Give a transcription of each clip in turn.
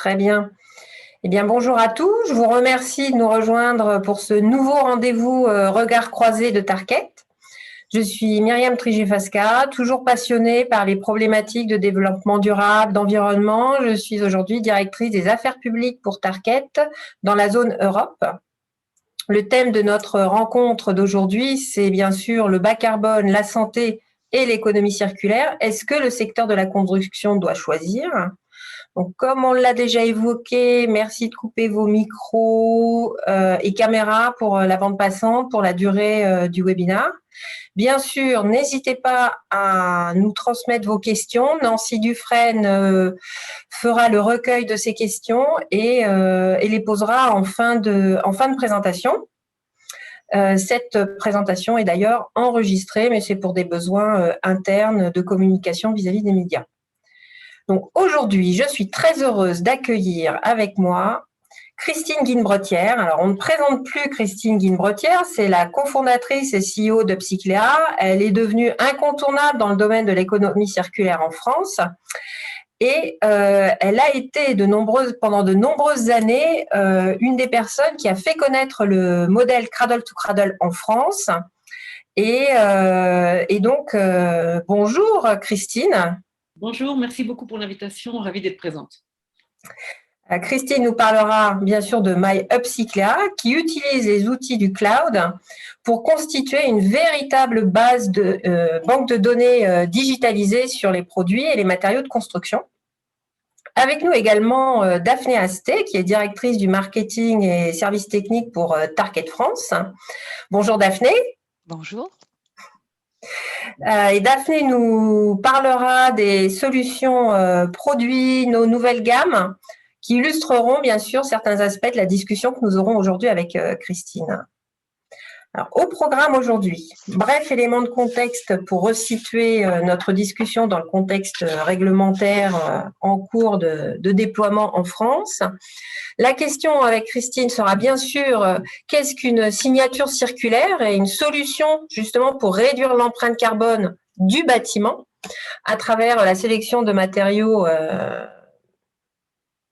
Très bien. Eh bien, bonjour à tous. Je vous remercie de nous rejoindre pour ce nouveau rendez-vous Regard croisé de Tarkett. Je suis Myriam Trigé-Fasca, toujours passionnée par les problématiques de développement durable, d'environnement. Je suis aujourd'hui directrice des affaires publiques pour Tarkett dans la zone Europe. Le thème de notre rencontre d'aujourd'hui, c'est bien sûr le bas carbone, la santé et l'économie circulaire. Est-ce que le secteur de la construction doit choisir ? Donc, comme on l'a déjà évoqué, merci de couper vos micros et caméras pour la bande passante pour la durée du webinaire. Bien sûr, n'hésitez pas à nous transmettre vos questions. Nancy Dufresne fera le recueil de ces questions et les posera en fin de présentation. Cette présentation est d'ailleurs enregistrée, mais c'est pour des besoins internes de communication vis-à-vis des médias. Donc aujourd'hui, je suis très heureuse d'accueillir avec moi Christine Guine-Bretière. Alors, on ne présente plus Christine Guine-Bretière, c'est la cofondatrice et CEO de Psycléa. Elle est devenue incontournable dans le domaine de l'économie circulaire en France. Et elle a été pendant de nombreuses années une des personnes qui a fait connaître le modèle Cradle to Cradle en France. Et donc, bonjour Christine. Bonjour, merci beaucoup pour l'invitation, ravie d'être présente. Christine nous parlera bien sûr de MyUpCycléa qui utilise les outils du cloud pour constituer une véritable base de banque de données digitalisée sur les produits et les matériaux de construction. Avec nous également Daphné Asté qui est directrice du marketing et services techniques pour Tarkett France. Bonjour Daphné. Bonjour. Et Daphné nous parlera des solutions produits, nos nouvelles gammes, qui illustreront bien sûr certains aspects de la discussion que nous aurons aujourd'hui avec Christine. Alors, au programme aujourd'hui, bref élément de contexte pour resituer notre discussion dans le contexte réglementaire en cours de déploiement en France. La question avec Christine sera bien sûr qu'est-ce qu'une signature circulaire et une solution justement pour réduire l'empreinte carbone du bâtiment à travers la sélection de matériaux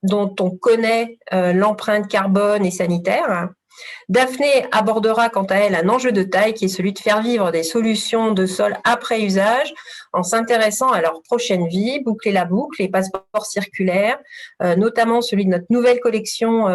dont on connaît l'empreinte carbone et sanitaire. Daphné abordera quant à elle un enjeu de taille qui est celui de faire vivre des solutions de sol après usage en s'intéressant à leur prochaine vie, boucler la boucle, les passeports circulaires, notamment celui de notre nouvelle collection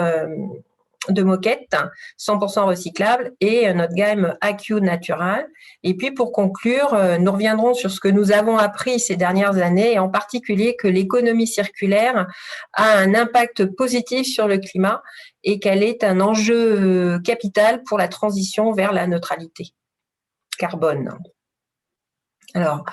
de moquettes 100% recyclables et notre gamme AQ Natural. Et puis pour conclure, nous reviendrons sur ce que nous avons appris ces dernières années et en particulier que l'économie circulaire a un impact positif sur le climat et qu'elle est un enjeu capital pour la transition vers la neutralité carbone. Alors,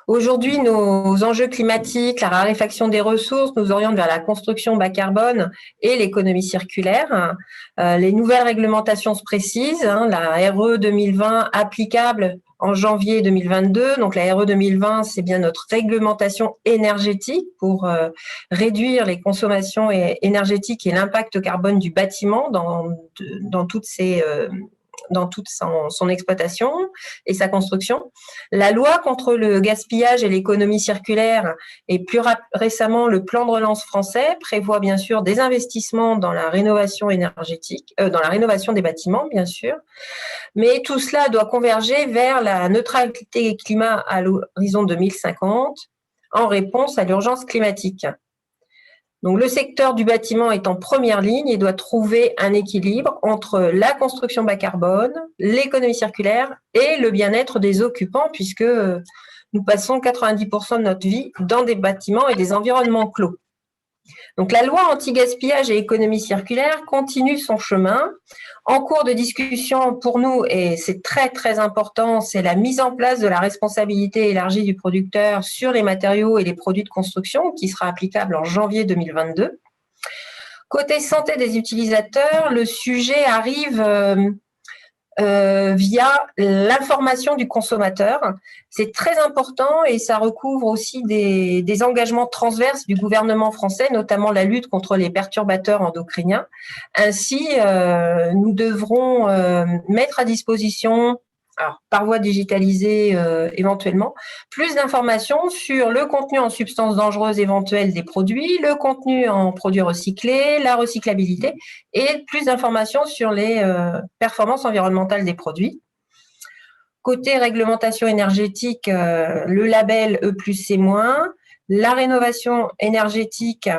aujourd'hui, nos enjeux climatiques, la raréfaction des ressources nous orientent vers la construction bas carbone et l'économie circulaire. Les nouvelles réglementations se précisent, la RE 2020 applicable en janvier 2022. Donc la RE 2020, c'est bien notre réglementation énergétique pour réduire les consommations énergétiques et l'impact carbone du bâtiment dans toute son exploitation et sa construction. La loi contre le gaspillage et l'économie circulaire et plus récemment le plan de relance français prévoit bien sûr des investissements dans la rénovation énergétique, dans la rénovation des bâtiments bien sûr, mais tout cela doit converger vers la neutralité climat à l'horizon 2050 en réponse à l'urgence climatique. Donc, le secteur du bâtiment est en première ligne et doit trouver un équilibre entre la construction bas carbone, l'économie circulaire et le bien-être des occupants, puisque nous passons 90% de notre vie dans des bâtiments et des environnements clos. Donc, la loi anti-gaspillage et économie circulaire continue son chemin. En cours de discussion pour nous, et c'est très très important, c'est la mise en place de la responsabilité élargie du producteur sur les matériaux et les produits de construction qui sera applicable en janvier 2022. Côté santé des utilisateurs, le sujet arrive via l'information du consommateur. C'est très important et ça recouvre aussi des engagements transverses du gouvernement français, notamment la lutte contre les perturbateurs endocriniens. Ainsi, nous devrons mettre à disposition alors, par voie digitalisée éventuellement, plus d'informations sur le contenu en substances dangereuses éventuelles des produits, le contenu en produits recyclés, la recyclabilité et plus d'informations sur les performances environnementales des produits. Côté réglementation énergétique, le label E+, C-, la rénovation énergétique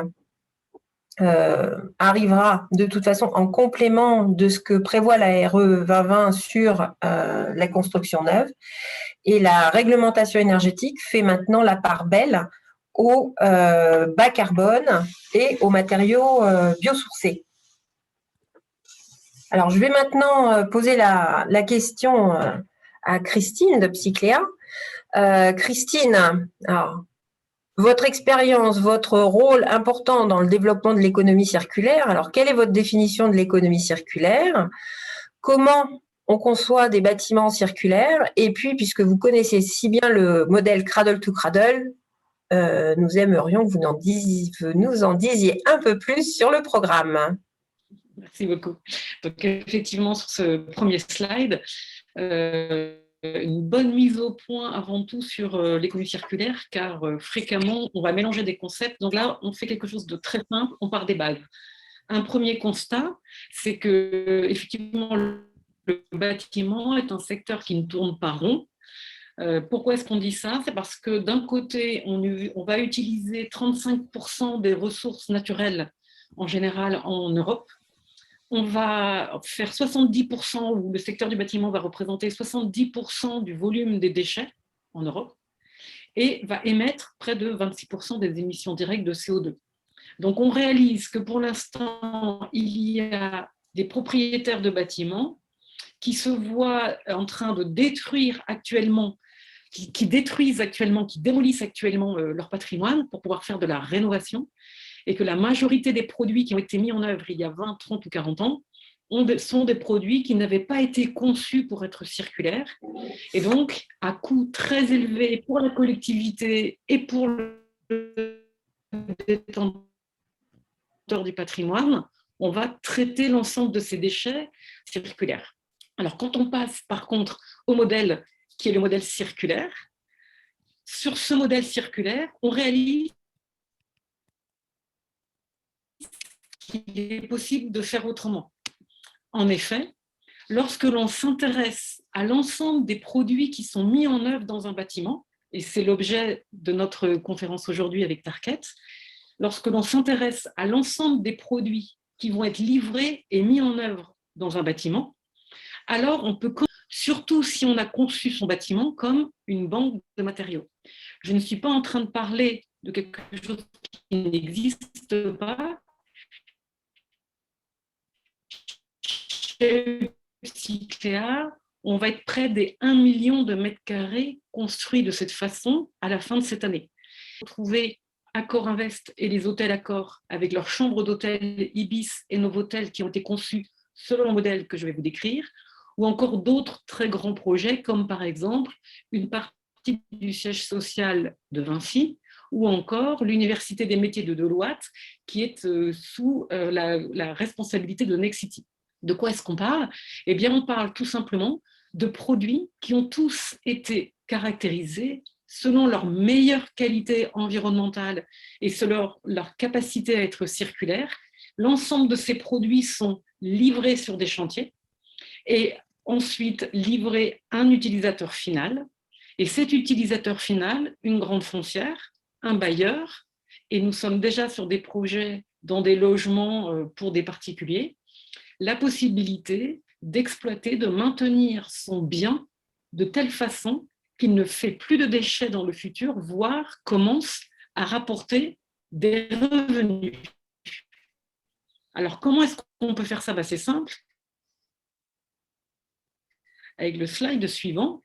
arrivera de toute façon en complément de ce que prévoit la RE 2020 sur la construction neuve. Et la réglementation énergétique fait maintenant la part belle au bas carbone et aux matériaux biosourcés. Alors, je vais maintenant poser la question à Christine de Psycléa. Christine, alors, votre expérience, votre rôle important dans le développement de l'économie circulaire. Alors, quelle est votre définition de l'économie circulaire? Comment on conçoit des bâtiments circulaires? Et puis, puisque vous connaissez si bien le modèle cradle to cradle, nous aimerions que vous nous en disiez un peu plus sur le programme. Merci beaucoup. Donc, effectivement, sur ce premier slide, une bonne mise au point avant tout sur l'économie circulaire, car fréquemment, on va mélanger des concepts. Donc là, on fait quelque chose de très simple, on part des bases. Un premier constat, c'est que effectivement, le bâtiment est un secteur qui ne tourne pas rond. Pourquoi est-ce qu'on dit ça? C'est parce que d'un côté, on va utiliser 35% des ressources naturelles en général en Europe. On va faire 70%, ou le secteur du bâtiment va représenter 70% du volume des déchets en Europe et va émettre près de 26% des émissions directes de CO2. Donc on réalise que pour l'instant, il y a des propriétaires de bâtiments qui se voient en train de détruire actuellement, qui démolissent actuellement leur patrimoine pour pouvoir faire de la rénovation, et que la majorité des produits qui ont été mis en œuvre il y a 20, 30 ou 40 ans sont des produits qui n'avaient pas été conçus pour être circulaires, et donc à coût très élevé pour la collectivité et pour le détenteur du patrimoine, on va traiter l'ensemble de ces déchets circulaires. Alors quand on passe par contre au modèle qui est le modèle circulaire, sur ce modèle circulaire, on réalise qu'il est possible de faire autrement. En effet, lorsque l'on s'intéresse à l'ensemble des produits qui sont mis en œuvre dans un bâtiment, et c'est l'objet de notre conférence aujourd'hui avec Tarkett, lorsque l'on s'intéresse à l'ensemble des produits qui vont être livrés et mis en œuvre dans un bâtiment, alors on peut, surtout si on a conçu son bâtiment comme une banque de matériaux. Je ne suis pas en train de parler de quelque chose qui n'existe pas. Chez Psycléa, on va être près des 1 million de mètres carrés construits de cette façon à la fin de cette année. Trouver Accor Invest et les hôtels Accor avec leurs chambres d'hôtel Ibis et Novotel qui ont été conçus selon le modèle que je vais vous décrire, ou encore d'autres très grands projets comme par exemple une partie du siège social de Vinci, ou encore l'Université des métiers de Deloitte qui est sous la responsabilité de Nexity. De quoi est-ce qu'on parle? Eh bien, on parle tout simplement de produits qui ont tous été caractérisés selon leur meilleure qualité environnementale et selon leur capacité à être circulaire. L'ensemble de ces produits sont livrés sur des chantiers et ensuite livrés à un utilisateur final. Et cet utilisateur final, une grande foncière, un bailleur, et nous sommes déjà sur des projets dans des logements pour des particuliers, la possibilité d'exploiter, de maintenir son bien de telle façon qu'il ne fait plus de déchets dans le futur, voire commence à rapporter des revenus. Alors, comment est-ce qu'on peut faire ça? C'est simple. Avec le slide suivant,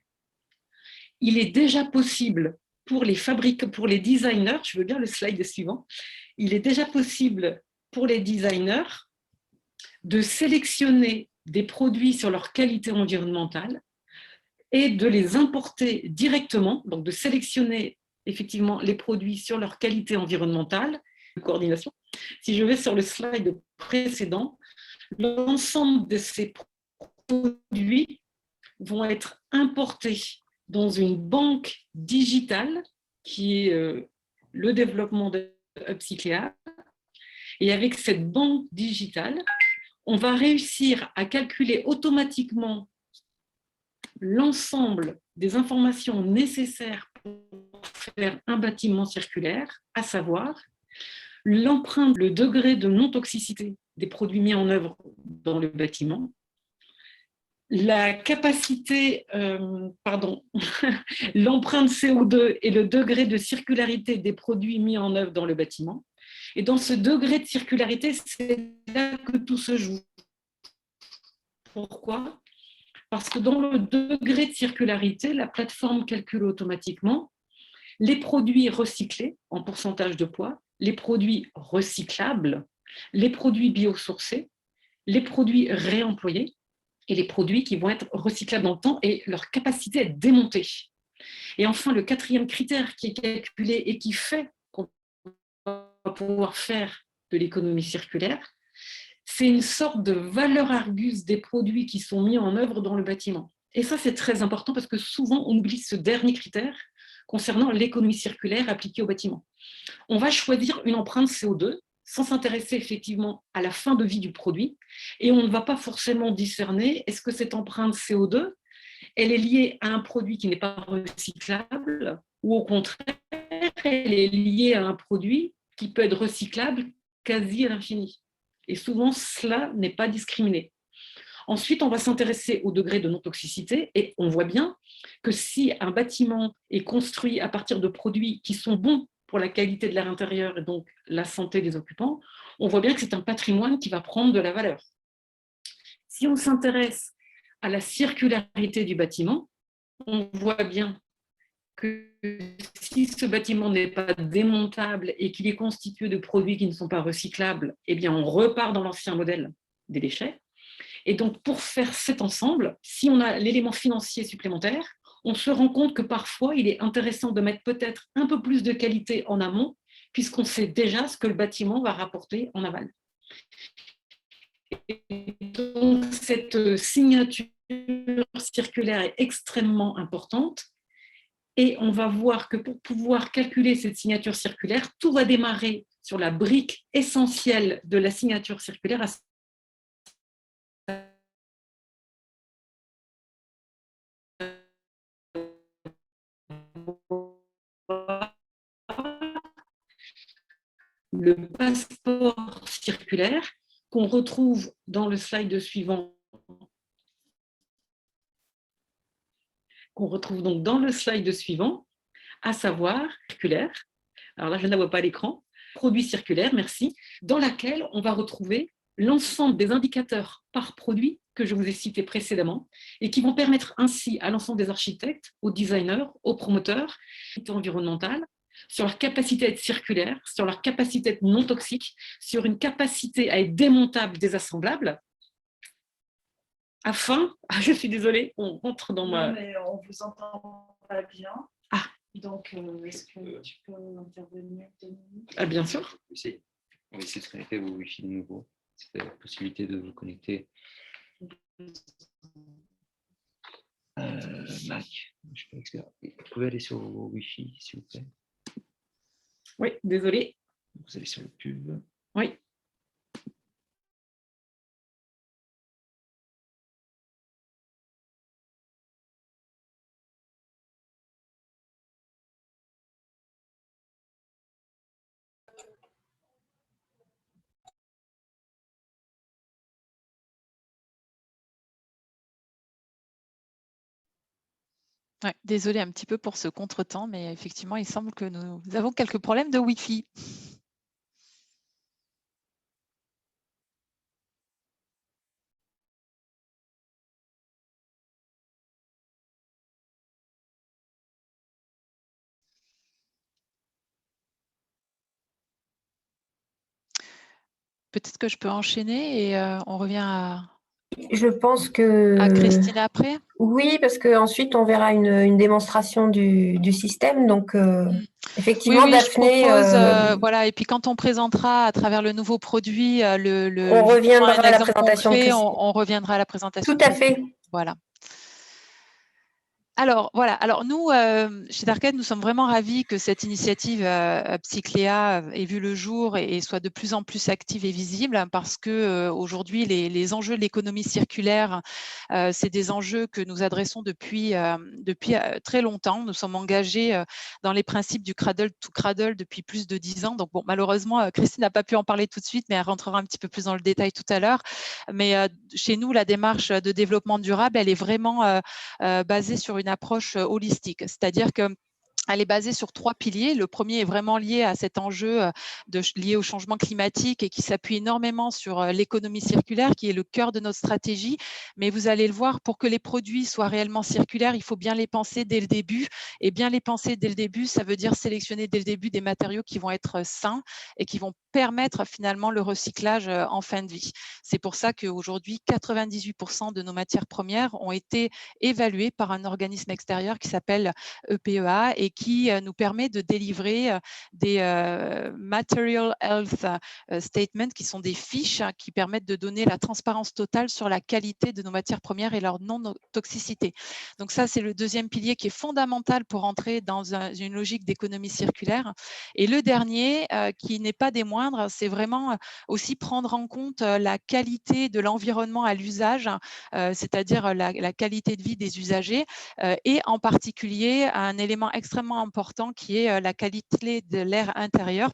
il est déjà possible pour les designers, je veux bien le slide suivant, il est déjà possible pour les designers de sélectionner des produits sur leur qualité environnementale et de les importer directement, donc de sélectionner effectivement les produits sur leur qualité environnementale, de coordination. Si je vais sur le slide précédent, l'ensemble de ces produits vont être importés dans une banque digitale qui est le développement de Upcycléa. Et avec cette banque digitale, on va réussir à calculer automatiquement l'ensemble des informations nécessaires pour faire un bâtiment circulaire, à savoir l'empreinte, le degré de non-toxicité des produits mis en œuvre dans le bâtiment, la capacité, l'empreinte CO2 et le degré de circularité des produits mis en œuvre dans le bâtiment. Et dans ce degré de circularité, c'est là que tout se joue. Pourquoi ? Parce que dans le degré de circularité, la plateforme calcule automatiquement les produits recyclés en pourcentage de poids, les produits recyclables, les produits biosourcés, les produits réemployés et les produits qui vont être recyclables dans le temps et leur capacité à être démontés. Et enfin, le quatrième critère qui est calculé et qui fait qu'on va pouvoir faire de l'économie circulaire, c'est une sorte de valeur argus des produits qui sont mis en œuvre dans le bâtiment. Et ça, c'est très important parce que souvent, on oublie ce dernier critère concernant l'économie circulaire appliquée au bâtiment. On va choisir une empreinte CO2 sans s'intéresser effectivement à la fin de vie du produit et on ne va pas forcément discerner est-ce que cette empreinte CO2, elle est liée à un produit qui n'est pas recyclable ou au contraire, elle est liée à un produit qui peut être recyclable quasi à l'infini. Et souvent, cela n'est pas discriminé. Ensuite, on va s'intéresser au degré de non-toxicité et on voit bien que si un bâtiment est construit à partir de produits qui sont bons pour la qualité de l'air intérieur et donc la santé des occupants, on voit bien que c'est un patrimoine qui va prendre de la valeur. Si on s'intéresse à la circularité du bâtiment, on voit bien que si ce bâtiment n'est pas démontable et qu'il est constitué de produits qui ne sont pas recyclables, eh bien on repart dans l'ancien modèle des déchets. Et donc, pour faire cet ensemble, si on a l'élément financier supplémentaire, on se rend compte que parfois, il est intéressant de mettre peut-être un peu plus de qualité en amont, puisqu'on sait déjà ce que le bâtiment va rapporter en aval. Et donc, cette signature circulaire est extrêmement importante. Et on va voir que pour pouvoir calculer cette signature circulaire, tout va démarrer sur la brique essentielle de la signature circulaire, le passeport circulaire qu'on retrouve dans le slide suivant. Qu'on retrouve donc dans le slide suivant, à savoir circulaire. Alors là, je ne la vois pas à l'écran. Produit circulaire, merci, dans laquelle on va retrouver l'ensemble des indicateurs par produit que je vous ai cités précédemment et qui vont permettre ainsi à l'ensemble des architectes, aux designers, aux promoteurs environnementales, sur leur capacité à être circulaire, sur leur capacité à être non toxique, sur une capacité à être démontable, désassemblable, afin, je suis désolée, on rentre dans non, mais on vous entend pas bien. Ah. Donc, est-ce que tu peux intervenir 2 minutes ? Ah, bien sûr. On va essayer de se connecter au Wi-Fi de nouveau. C'est la possibilité de vous connecter. Mac, je suis pas expert. Vous pouvez aller sur vos Wi-Fi, s'il vous plaît. Oui, désolé. Vous allez sur le pub. Oui. Ouais, désolée un petit peu pour ce contretemps, mais effectivement, il semble que nous avons quelques problèmes de Wi-Fi. Peut-être que je peux enchaîner et on revient à Je pense que… Christine après. Oui, parce qu'ensuite, on verra une démonstration du système. Donc, effectivement, oui, Daphné… je propose, voilà, et puis quand on présentera à travers le nouveau produit, on reviendra à la présentation de Christine. on reviendra à la présentation. Tout à fait. Voilà. Alors voilà, alors nous, chez Tarkett, nous sommes vraiment ravis que cette initiative Psycléa ait vu le jour et soit de plus en plus active et visible, parce que aujourd'hui, les enjeux de l'économie circulaire, c'est des enjeux que nous adressons depuis très longtemps. Nous sommes engagés dans les principes du cradle to cradle depuis plus de 10 ans. Donc bon, malheureusement, Christine n'a pas pu en parler tout de suite, mais elle rentrera un petit peu plus dans le détail tout à l'heure. Mais chez nous, la démarche de développement durable, elle est vraiment basée sur une approche holistique, c'est-à-dire que elle est basée sur 3 piliers. Le premier est vraiment lié à cet enjeu lié au changement climatique et qui s'appuie énormément sur l'économie circulaire, qui est le cœur de notre stratégie. Mais vous allez le voir, pour que les produits soient réellement circulaires, il faut bien les penser dès le début. Et bien les penser dès le début, ça veut dire sélectionner dès le début des matériaux qui vont être sains et qui vont permettre finalement le recyclage en fin de vie. C'est pour ça qu'aujourd'hui, 98% de nos matières premières ont été évaluées par un organisme extérieur qui s'appelle EPEA et qui nous permet de délivrer des Material Health Statements, qui sont des fiches qui permettent de donner la transparence totale sur la qualité de nos matières premières et leur non-toxicité. Donc ça, c'est le deuxième pilier qui est fondamental pour entrer dans une logique d'économie circulaire. Et le dernier, qui n'est pas des moindres, c'est vraiment aussi prendre en compte la qualité de l'environnement à l'usage, c'est-à-dire la qualité de vie des usagers, et en particulier un élément extrêmement important qui est la qualité de l'air intérieur,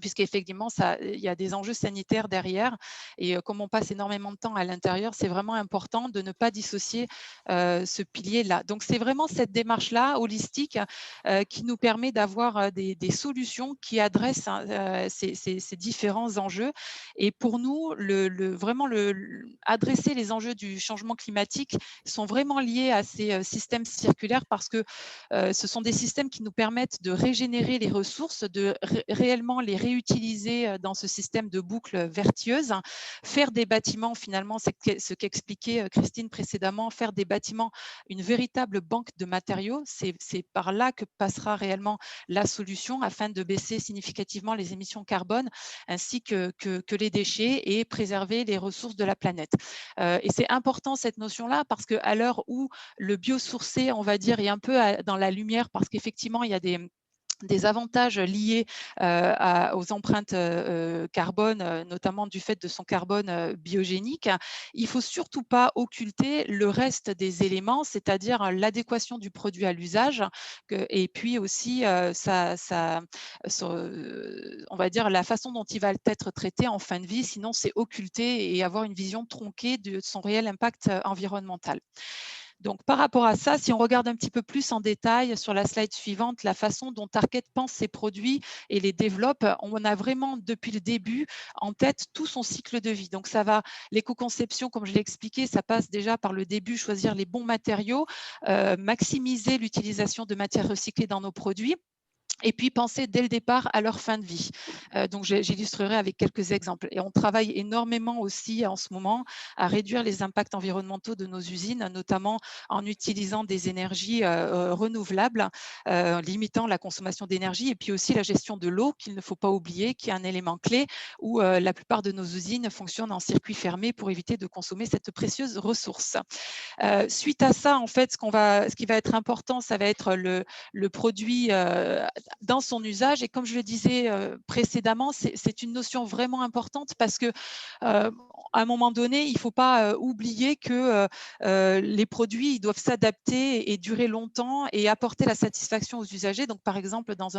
puisqu'effectivement, il y a des enjeux sanitaires derrière. Et comme on passe énormément de temps à l'intérieur, c'est vraiment important de ne pas dissocier ce pilier-là. Donc, c'est vraiment cette démarche-là, holistique, qui nous permet d'avoir des solutions qui adressent ces différents enjeux. Et pour nous, adresser les enjeux du changement climatique sont vraiment liés à ces systèmes circulaires, parce que ce sont des systèmes qui nous permettent de régénérer les ressources, de réellement les réutiliser dans ce système de boucle vertueuse, faire des bâtiments, finalement, c'est ce qu'expliquait Christine précédemment, faire des bâtiments une véritable banque de matériaux. C'est par là que passera réellement la solution, afin de baisser significativement les émissions carbone ainsi que les déchets, et préserver les ressources de la planète. Et c'est important, cette notion-là, parce qu'à l'heure où le biosourcé, on va dire, est un peu dans la lumière, parce qu'effectivement, il y a des avantages liés aux empreintes carbone, notamment du fait de son carbone biogénique. Il ne faut surtout pas occulter le reste des éléments, c'est-à-dire l'adéquation du produit à l'usage, et puis aussi on va dire la façon dont il va être traité en fin de vie, sinon c'est occulter et avoir une vision tronquée de son réel impact environnemental. Donc, par rapport à ça, si on regarde un petit peu plus en détail sur la slide suivante, la façon dont Tarkett pense ses produits et les développe, on a vraiment, depuis le début, en tête tout son cycle de vie. Donc, ça va, l'éco-conception, comme je l'ai expliqué, ça passe déjà par le début, choisir les bons matériaux, maximiser l'utilisation de matières recyclées dans nos produits, et puis penser dès le départ à leur fin de vie. Donc, j'illustrerai avec quelques exemples. Et on travaille énormément aussi en ce moment à réduire les impacts environnementaux de nos usines, notamment en utilisant des énergies renouvelables, limitant la consommation d'énergie, et puis aussi la gestion de l'eau, qu'il ne faut pas oublier, qui est un élément clé, où la plupart de nos usines fonctionnent en circuit fermé pour éviter de consommer cette précieuse ressource. Suite à ça, en fait, ce qui va être important, ça va être le produit dans son usage. Et comme je le disais précédemment, c'est une notion vraiment importante, parce que à un moment donné, il ne faut pas oublier que les produits, ils doivent s'adapter et durer longtemps et apporter la satisfaction aux usagers. Donc, par exemple, dans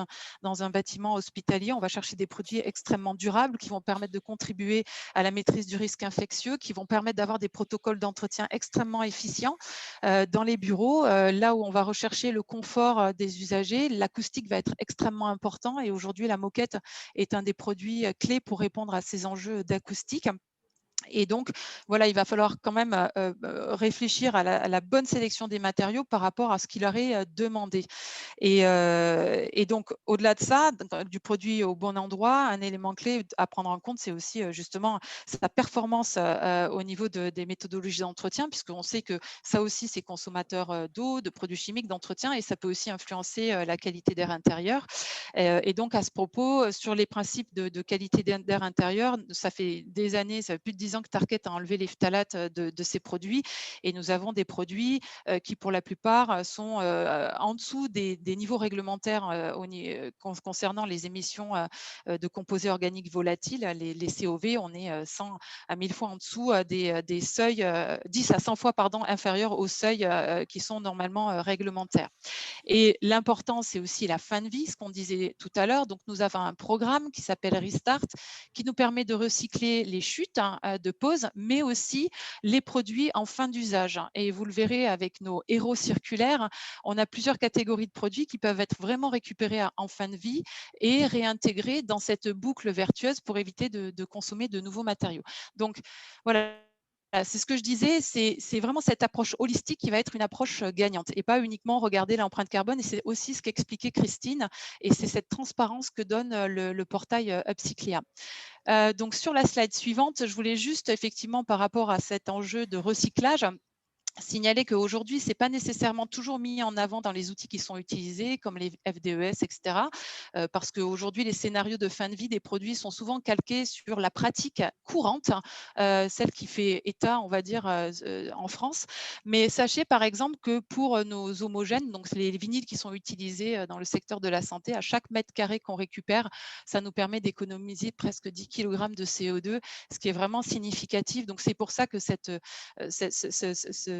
un bâtiment hospitalier, on va chercher des produits extrêmement durables qui vont permettre de contribuer à la maîtrise du risque infectieux, qui vont permettre d'avoir des protocoles d'entretien extrêmement efficients. Dans les bureaux, là où on va rechercher le confort des usagers, l'acoustique va être extrêmement important, et aujourd'hui, la moquette est un des produits clés pour répondre à ces enjeux d'acoustique. Et donc, voilà, il va falloir quand même réfléchir à la bonne sélection des matériaux par rapport à ce qui leur est demandé. Et donc, au-delà de ça, du produit au bon endroit, un élément clé à prendre en compte, c'est aussi justement sa performance au niveau des méthodologies d'entretien, puisqu'on sait que ça aussi, c'est consommateur d'eau, de produits chimiques, d'entretien, et ça peut aussi influencer la qualité d'air intérieur. Et donc, à ce propos, sur les principes de qualité d'air intérieur, ça fait des années, ça fait plus de 10 ans que Tarkett a enlevé les phtalates de ses produits et nous avons des produits qui, pour la plupart, sont en dessous des niveaux réglementaires concernant les émissions de composés organiques volatiles, les COV. On est 100 à 1000 fois en dessous des seuils, 10 à 100 fois inférieurs aux seuils qui sont normalement réglementaires. Et l'important, c'est aussi la fin de vie, ce qu'on disait tout à l'heure. Donc, nous avons un programme qui s'appelle Restart, qui nous permet de recycler les chutes de pause, mais aussi les produits en fin d'usage. Et vous le verrez avec nos héros circulaires, on a plusieurs catégories de produits qui peuvent être vraiment récupérés en fin de vie et réintégrés dans cette boucle vertueuse pour éviter de consommer de nouveaux matériaux. Donc, voilà. C'est ce que je disais, c'est vraiment cette approche holistique qui va être une approche gagnante et pas uniquement regarder l'empreinte carbone. Et c'est aussi ce qu'expliquait Christine et c'est cette transparence que donne le portail Upcyclia. Donc sur la slide suivante, je voulais juste effectivement par rapport à cet enjeu de recyclage, signaler qu'aujourd'hui, ce n'est pas nécessairement toujours mis en avant dans les outils qui sont utilisés, comme les FDES, etc. Parce qu'aujourd'hui, les scénarios de fin de vie des produits sont souvent calqués sur la pratique courante, celle qui fait état, on va dire, en France. Mais sachez, par exemple, que pour nos homogènes, donc les vinyles qui sont utilisés dans le secteur de la santé, à chaque mètre carré qu'on récupère, ça nous permet d'économiser presque 10 kg de CO2, ce qui est vraiment significatif. Donc, c'est pour ça que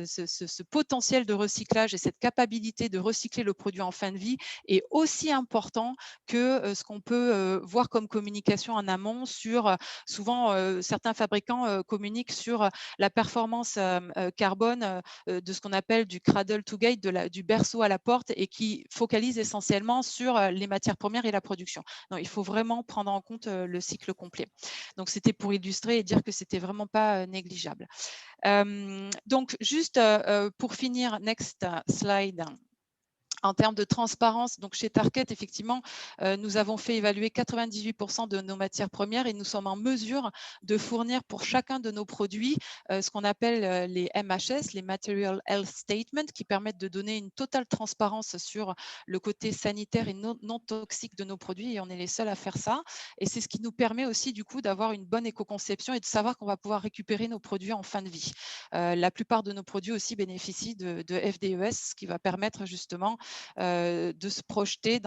ce potentiel de recyclage et cette capacité de recycler le produit en fin de vie est aussi important que ce qu'on peut voir comme communication en amont sur, souvent certains fabricants communiquent sur la performance carbone de ce qu'on appelle du cradle to gate, du berceau à la porte et qui focalise essentiellement sur les matières premières et la production. Non, il faut vraiment prendre en compte le cycle complet. Donc c'était pour illustrer et dire que c'était vraiment pas négligeable. Donc, juste pour finir, next slide. En termes de transparence, donc chez Tarkett, effectivement, nous avons fait évaluer 98% de nos matières premières et nous sommes en mesure de fournir pour chacun de nos produits ce qu'on appelle les MHS, les Material Health Statements, qui permettent de donner une totale transparence sur le côté sanitaire et non toxique de nos produits et on est les seuls à faire ça. Et c'est ce qui nous permet aussi du coup d'avoir une bonne éco-conception et de savoir qu'on va pouvoir récupérer nos produits en fin de vie. La plupart de nos produits aussi bénéficient de FDES, ce qui va permettre justement de se projeter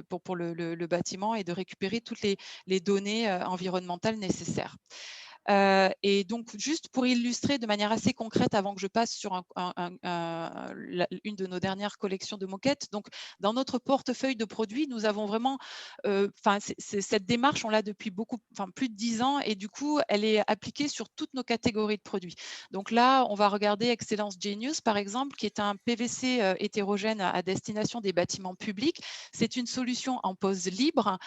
pour le bâtiment et de récupérer toutes les données environnementales nécessaires. Et donc, juste pour illustrer de manière assez concrète, avant que je passe sur une de nos dernières collections de moquettes, donc dans notre portefeuille de produits, nous avons vraiment, cette démarche, on l'a depuis plus de 10 ans, et du coup, elle est appliquée sur toutes nos catégories de produits. Donc là, on va regarder Excellence Genius, par exemple, qui est un PVC hétérogène à destination des bâtiments publics. C'est une solution en pose libre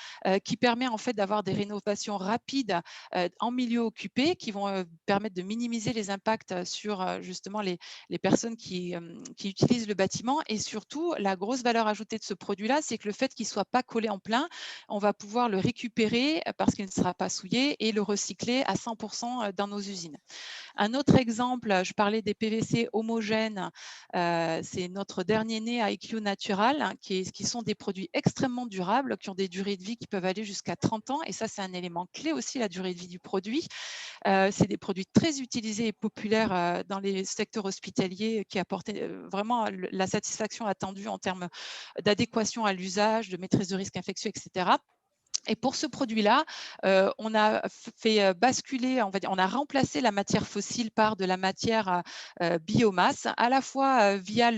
qui permet en fait d'avoir des rénovations rapides en milieu occupé qui vont permettre de minimiser les impacts sur justement les personnes qui utilisent le bâtiment. Et surtout, la grosse valeur ajoutée de ce produit-là, c'est que le fait qu'il ne soit pas collé en plein, on va pouvoir le récupérer parce qu'il ne sera pas souillé et le recycler à 100% dans nos usines. Un autre exemple, je parlais des PVC homogènes, c'est notre dernier né à IQ Natural, qui sont des produits extrêmement durables, qui ont des durées de vie qui peuvent aller jusqu'à 30 ans. Et ça, c'est un élément clé aussi, la durée de vie du produit. C'est des produits très utilisés et populaires dans les secteurs hospitaliers qui apportent vraiment la satisfaction attendue en termes d'adéquation à l'usage, de maîtrise de risque infectieux, etc. Et pour ce produit-là, on a fait basculer, on a remplacé la matière fossile par de la matière biomasse, à la fois via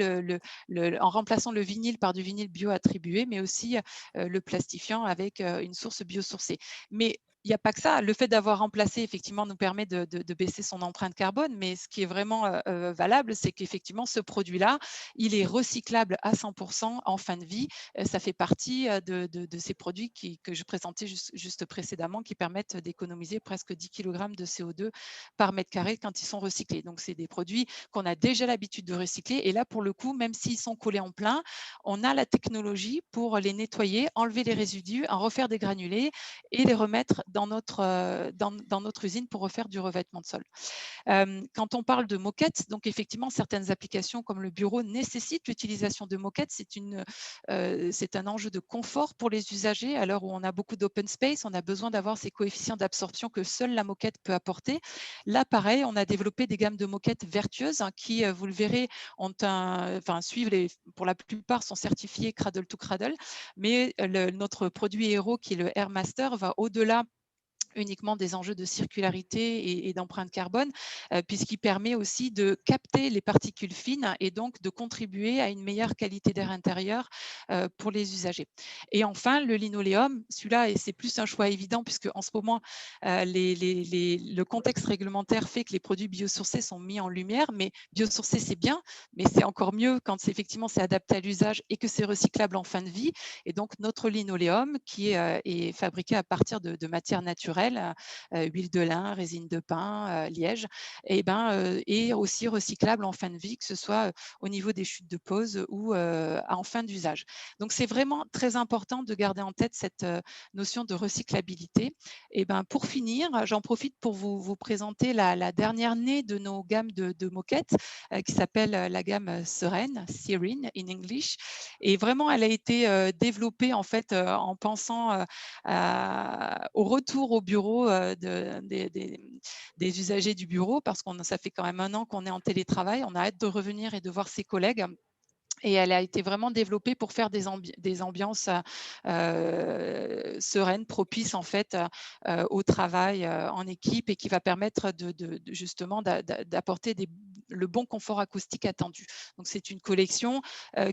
en remplaçant le vinyle par du vinyle bioattribué, mais aussi le plastifiant avec une source biosourcée. Mais il n'y a pas que ça. Le fait d'avoir remplacé, effectivement, nous permet de baisser son empreinte carbone. Mais ce qui est vraiment valable, c'est qu'effectivement, ce produit-là, il est recyclable à 100% en fin de vie. Ça fait partie de ces produits que je présentais juste précédemment, qui permettent d'économiser presque 10 kg de CO2 par mètre carré quand ils sont recyclés. Donc, c'est des produits qu'on a déjà l'habitude de recycler. Et là, pour le coup, même s'ils sont collés en plein, on a la technologie pour les nettoyer, enlever les résidus, en refaire des granulés et les remettre dans notre usine pour refaire du revêtement de sol. Quand on parle de moquettes, donc effectivement, certaines applications comme le bureau nécessitent l'utilisation de moquettes. C'est un enjeu de confort pour les usagers. À l'heure où on a beaucoup d'open space, on a besoin d'avoir ces coefficients d'absorption que seule la moquette peut apporter. Là, pareil, on a développé des gammes de moquettes vertueuses qui, vous le verrez, pour la plupart, sont certifiées Cradle to Cradle. Mais notre produit héros, qui est le Air Master, va au-delà uniquement des enjeux de circularité et d'empreinte carbone, puisqu'il permet aussi de capter les particules fines et donc de contribuer à une meilleure qualité d'air intérieur pour les usagers. Et enfin, le linoléum, celui-là, c'est plus un choix évident, puisque en ce moment, le contexte réglementaire fait que les produits biosourcés sont mis en lumière, mais biosourcés, c'est bien, mais c'est encore mieux quand effectivement c'est adapté à l'usage et que c'est recyclable en fin de vie. Et donc, notre linoléum, qui est fabriqué à partir de matières naturelles, huile de lin, résine de pin, liège, est aussi recyclable en fin de vie, que ce soit au niveau des chutes de pose ou en fin d'usage. Donc, c'est vraiment très important de garder en tête cette notion de recyclabilité. Et pour finir, j'en profite pour vous présenter la dernière née de nos gammes de moquettes qui s'appelle la gamme Serene in English. Et vraiment, elle a été développée en fait en pensant au retour au bureau des usagers du bureau, parce que ça fait quand même 1 an qu'on est en télétravail, on a hâte de revenir et de voir ses collègues. Et elle a été vraiment développée pour faire des ambiances sereines, propices en fait au travail en équipe, et qui va permettre justement d'apporter le bon confort acoustique attendu. Donc c'est une collection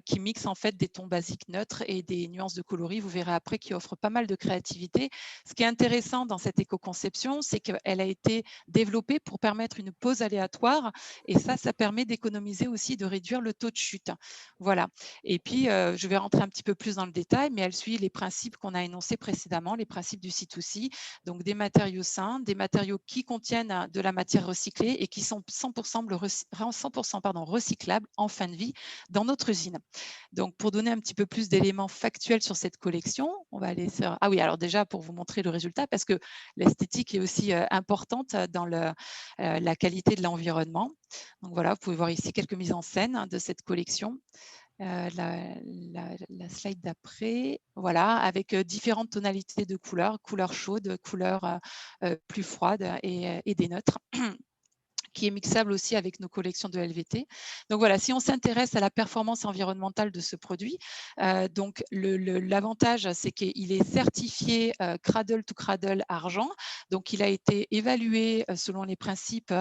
qui mixe en fait des tons basiques neutres et des nuances de coloris. Vous verrez après, qui offre pas mal de créativité. Ce qui est intéressant dans cette éco-conception, c'est qu'elle a été développée pour permettre une pose aléatoire, et ça permet d'économiser aussi, de réduire le taux de chute. Voilà. Et puis, je vais rentrer un petit peu plus dans le détail, mais elle suit les principes qu'on a énoncés précédemment, les principes du C2C, donc des matériaux sains, des matériaux qui contiennent de la matière recyclée et qui sont 100% recyclables en fin de vie dans notre usine. Donc, pour donner un petit peu plus d'éléments factuels sur cette collection, on va aller sur… Ah oui, alors déjà, pour vous montrer le résultat, parce que l'esthétique est aussi importante dans la qualité de l'environnement. Donc voilà, vous pouvez voir ici quelques mises en scène de cette collection. La slide d'après, voilà, avec différentes tonalités de couleurs chaudes, couleurs plus froides et des neutres, qui est mixable aussi avec nos collections de LVT. Donc voilà, si on s'intéresse à la performance environnementale de ce produit, donc l'avantage, c'est qu'il est certifié Cradle to Cradle argent. Donc il a été évalué selon les principes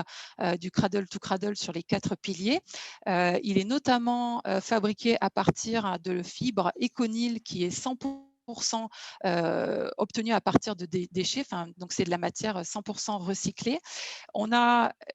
du Cradle to Cradle sur les 4 piliers. Il est notamment fabriqué à partir de fibres Econil, qui est 100% obtenu à partir de déchets, donc c'est de la matière 100% recyclée.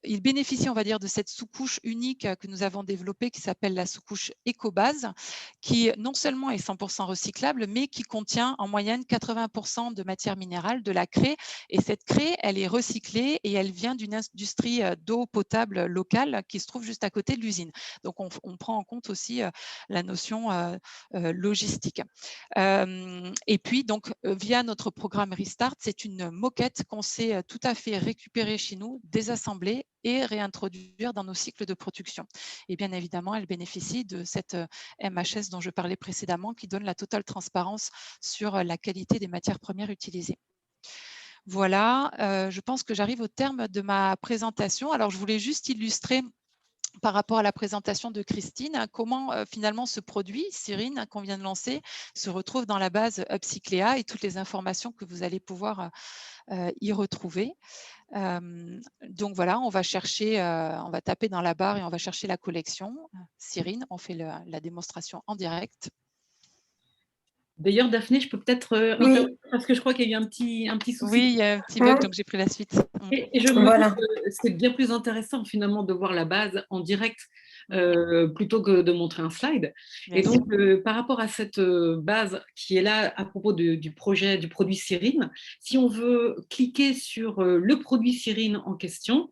Il bénéficie, on va dire, de cette sous-couche unique que nous avons développée, qui s'appelle la sous-couche EcoBase, qui non seulement est 100% recyclable, mais qui contient en moyenne 80% de matière minérale, de la craie. Et cette craie, elle est recyclée et elle vient d'une industrie d'eau potable locale qui se trouve juste à côté de l'usine. Donc, on prend en compte aussi la notion logistique. Et puis, donc, via notre programme Restart, c'est une moquette qu'on sait tout à fait récupérer chez nous, désassembler et réintroduire dans nos cycles de production. Et bien évidemment, elle bénéficie de cette MHS dont je parlais précédemment, qui donne la totale transparence sur la qualité des matières premières utilisées. Voilà, je pense que j'arrive au terme de ma présentation. Alors, je voulais juste illustrer par rapport à la présentation de Christine, comment finalement ce produit, Serene, qu'on vient de lancer, se retrouve dans la base Upcyclea et toutes les informations que vous allez pouvoir y retrouver. Donc voilà, on va chercher, on va taper dans la barre et on va chercher la collection. Serene, on fait la démonstration en direct. D'ailleurs, Daphné, je peux peut-être intervenir, parce que je crois qu'il y a eu un petit souci. Oui, il y a un petit bug, donc j'ai pris la suite. Et je me dis que c'est bien plus intéressant finalement de voir la base en direct plutôt que de montrer un slide. Merci. Et donc, par rapport à cette base qui est là à propos du produit Serene, si on veut cliquer sur le produit Serene en question,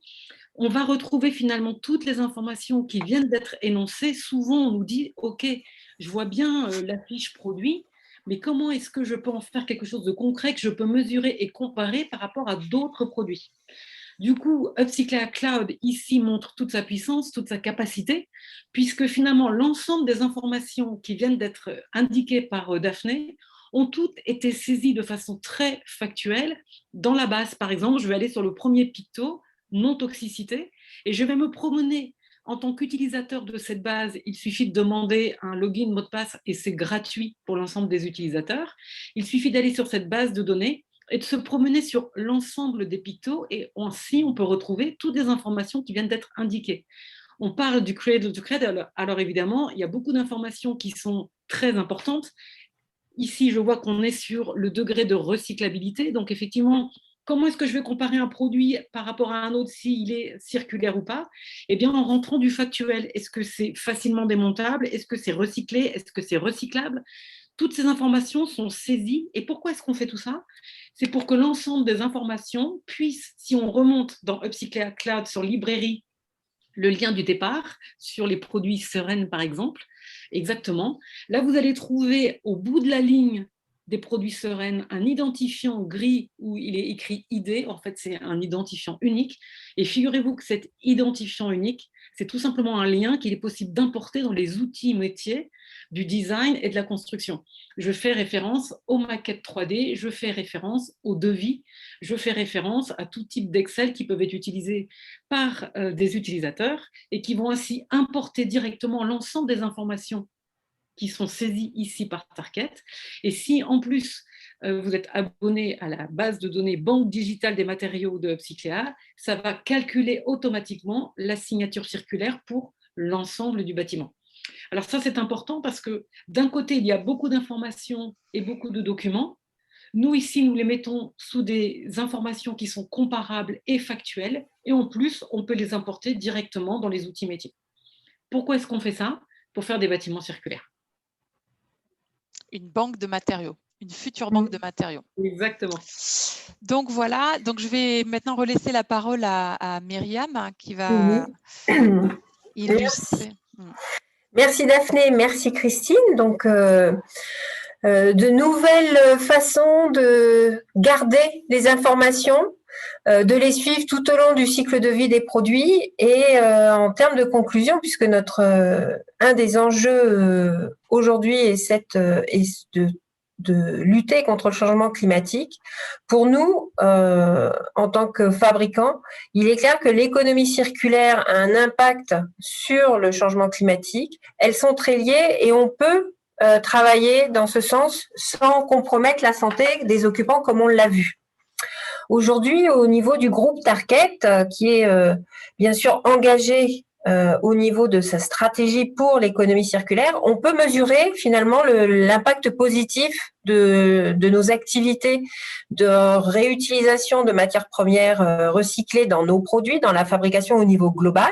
on va retrouver finalement toutes les informations qui viennent d'être énoncées. Souvent, on nous dit « Ok, je vois bien la fiche produit », mais comment est-ce que je peux en faire quelque chose de concret que je peux mesurer et comparer par rapport à d'autres produits. Du coup, Upcycler Cloud ici montre toute sa puissance, toute sa capacité, puisque finalement l'ensemble des informations qui viennent d'être indiquées par Daphné ont toutes été saisies de façon très factuelle dans la base. Par exemple, je vais aller sur le premier picto, non-toxicité, et je vais me promener en tant qu'utilisateur de cette base. Il suffit de demander un login, mot de passe, et c'est gratuit pour l'ensemble des utilisateurs. Il suffit d'aller sur cette base de données et de se promener sur l'ensemble des pictos, et ainsi on peut retrouver toutes les informations qui viennent d'être indiquées. On parle du cradle to cradle, alors évidemment, il y a beaucoup d'informations qui sont très importantes. Ici, je vois qu'on est sur le degré de recyclabilité, donc effectivement, comment est-ce que je vais comparer un produit par rapport à un autre s'il est circulaire ou pas? Eh bien, en rentrant du factuel, est-ce que c'est facilement démontable? Est-ce que c'est recyclé? Est-ce que c'est recyclable? Toutes ces informations sont saisies. Et pourquoi est-ce qu'on fait tout ça? C'est pour que l'ensemble des informations puissent, si on remonte dans Upcycler Cloud sur librairie, le lien du départ sur les produits Seren par exemple, exactement. Là, vous allez trouver au bout de la ligne des produits Seren un identifiant gris où il est écrit ID. En fait, c'est un identifiant unique. Et figurez-vous que cet identifiant unique, c'est tout simplement un lien qu'il est possible d'importer dans les outils métiers du design et de la construction. Je fais référence aux maquettes 3D, je fais référence aux devis, je fais référence à tout type d'Excel qui peuvent être utilisés par des utilisateurs et qui vont ainsi importer directement l'ensemble des informations qui sont saisies ici par Target. Et si en plus vous êtes abonné à la base de données banque digitale des matériaux de Upcycler, ça va calculer automatiquement la signature circulaire pour l'ensemble du bâtiment. Alors ça, c'est important parce que d'un côté, il y a beaucoup d'informations et beaucoup de documents. Nous, ici, nous les mettons sous des informations qui sont comparables et factuelles. Et en plus, on peut les importer directement dans les outils métiers. Pourquoi est-ce qu'on fait ça? Pour faire des bâtiments circulaires. Une banque de matériaux, une future banque de matériaux. Exactement. Donc voilà, donc je vais maintenant relaisser la parole à Myriam qui va illustrer. Merci Daphné, merci Christine. Donc, de nouvelles façons de garder les informations, de les suivre tout au long du cycle de vie des produits et en termes de conclusion, puisque un des enjeux aujourd'hui est de lutter contre le changement climatique. Pour nous, en tant que fabricants, il est clair que l'économie circulaire a un impact sur le changement climatique. Elles sont très liées et on peut travailler dans ce sens sans compromettre la santé des occupants comme on l'a vu. Aujourd'hui, au niveau du groupe Target, qui est bien sûr engagé au niveau de sa stratégie pour l'économie circulaire, on peut mesurer finalement l'impact positif de nos activités de réutilisation de matières premières recyclées dans nos produits, dans la fabrication au niveau global.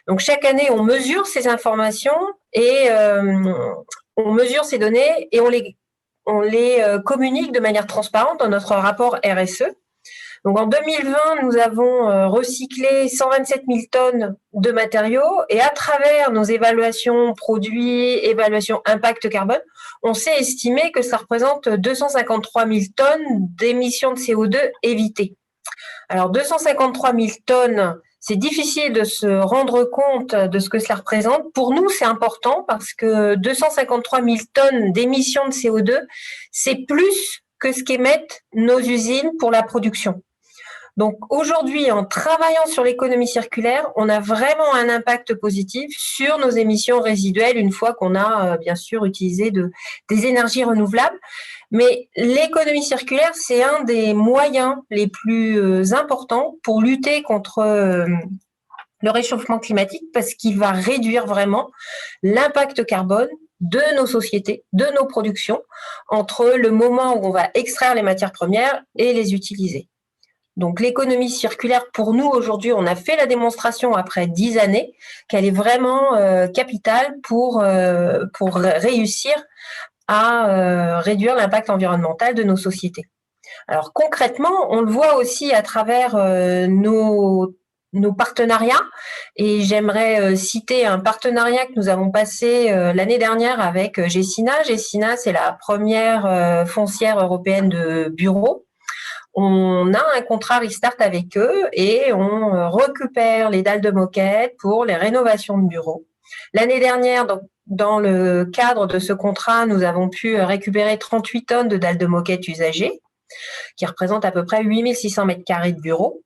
Donc chaque année, on mesure ces informations et on mesure ces données et on les communique de manière transparente dans notre rapport RSE. Donc en 2020, nous avons recyclé 127 000 tonnes de matériaux et à travers nos évaluations produits, évaluations impact carbone, on s'est estimé que ça représente 253 000 tonnes d'émissions de CO2 évitées. Alors 253 000 tonnes, c'est difficile de se rendre compte de ce que cela représente. Pour nous, c'est important parce que 253 000 tonnes d'émissions de CO2, c'est plus que ce qu'émettent nos usines pour la production. Donc aujourd'hui, en travaillant sur l'économie circulaire, on a vraiment un impact positif sur nos émissions résiduelles une fois qu'on a bien sûr utilisé des énergies renouvelables. Mais l'économie circulaire, c'est un des moyens les plus importants pour lutter contre le réchauffement climatique parce qu'il va réduire vraiment l'impact carbone de nos sociétés, de nos productions, entre le moment où on va extraire les matières premières et les utiliser. Donc l'économie circulaire, pour nous aujourd'hui, on a fait la démonstration après 10 années qu'elle est vraiment capitale pour réussir à réduire l'impact environnemental de nos sociétés. Alors concrètement, on le voit aussi à travers nos nos partenariats. Et j'aimerais citer un partenariat que nous avons passé l'année dernière avec Gecina. Gecina, c'est la première foncière européenne de bureaux. On a un contrat Restart avec eux et on récupère les dalles de moquette pour les rénovations de bureaux. L'année dernière, donc, dans le cadre de ce contrat, nous avons pu récupérer 38 tonnes de dalles de moquette usagées, qui représentent à peu près 8600 mètres carrés de bureaux.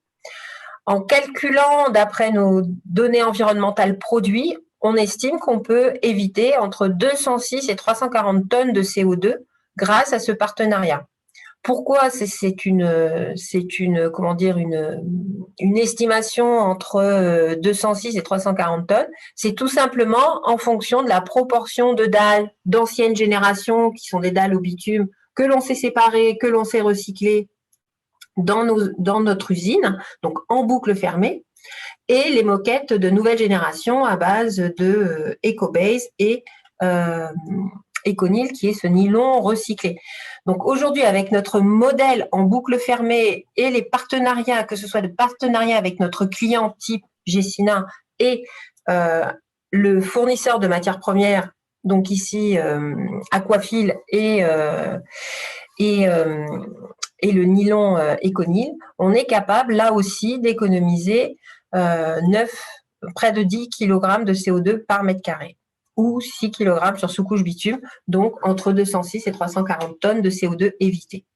En calculant d'après nos données environnementales produits, on estime qu'on peut éviter entre 206 et 340 tonnes de CO2 grâce à ce partenariat. Pourquoi c'est une estimation entre 206 et 340 tonnes? C'est tout simplement en fonction de la proportion de dalles d'ancienne génération, qui sont des dalles au bitume, que l'on sait séparer, que l'on sait recycler dans notre usine, donc en boucle fermée, et les moquettes de nouvelle génération à base de EcoBase et Econil, qui est ce nylon recyclé. Donc aujourd'hui, avec notre modèle en boucle fermée et les partenariats, que ce soit des partenariats avec notre client type Gecina et le fournisseur de matières premières, donc ici Aquafil et le nylon Econil, on est capable là aussi d'économiser près de 10 kg de CO2 par mètre carré, ou 6 kg sur sous-couche bitume, donc entre 206 et 340 tonnes de CO2 évitées.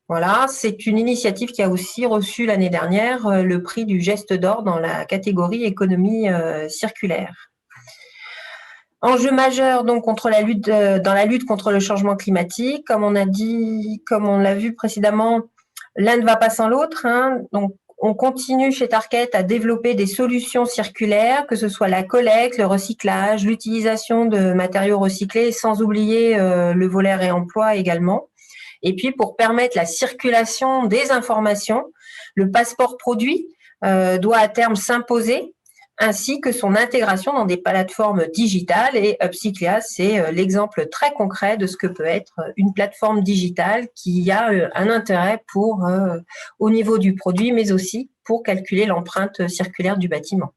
Voilà, c'est une initiative qui a aussi reçu l'année dernière le prix du geste d'or dans la catégorie économie circulaire. Enjeu majeur donc dans la lutte contre le changement climatique, comme on a dit, comme on l'a vu précédemment, l'un ne va pas sans l'autre, hein. Donc on continue chez Tarkett à développer des solutions circulaires, que ce soit la collecte, le recyclage, l'utilisation de matériaux recyclés, sans oublier le volet réemploi également. Et puis, pour permettre la circulation des informations, le passeport produit doit à terme s'imposer, ainsi que son intégration dans des plateformes digitales. Et Upcyclia, c'est l'exemple très concret de ce que peut être une plateforme digitale qui a un intérêt au niveau du produit, mais aussi pour calculer l'empreinte circulaire du bâtiment.